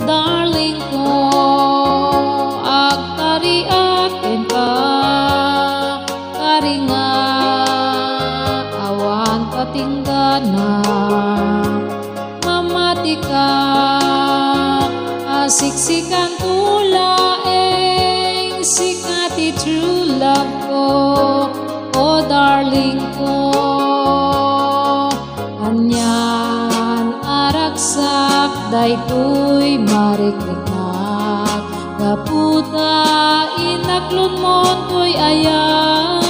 darling ko, agkari akin ka, kari nga awan patinggana, mamati ka, asiksikan tulaeng, sikati true love ko, oh darling ko. Anyan aragsak daytoy marikliknak, kaputa inaklon mo to'y ayat.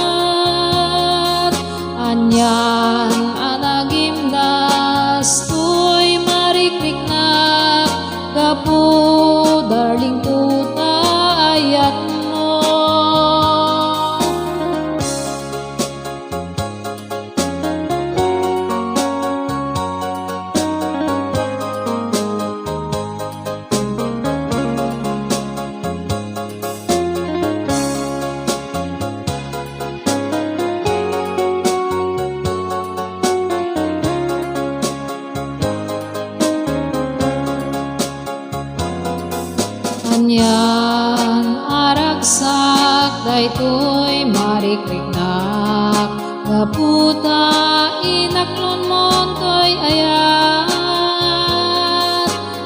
Anyan anagimnas to'y marikliknak, kapu darling puta ayat mo. Anyan aragsak daytoy marikliknak, kaputa inaklon mo to'y ayat.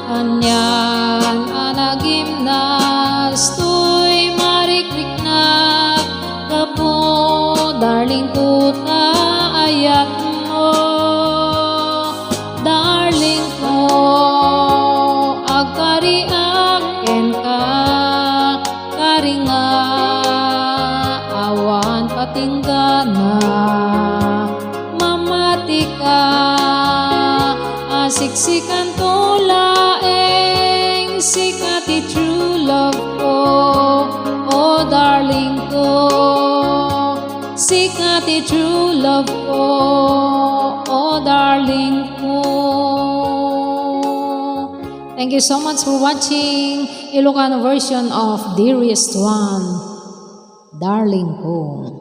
Anyan anagimnas to'y marikliknak, kapu darling puta ayat mo. Darling ko, agkari akin ka, kari nga awan patinggana, mamati ka, asiksikan tulaeng, sikati true love ko, oh darling ko, sikati true love ko, oh darling ko. Thank you so much for watching Ilocano version of Dearest One, Darling Ko.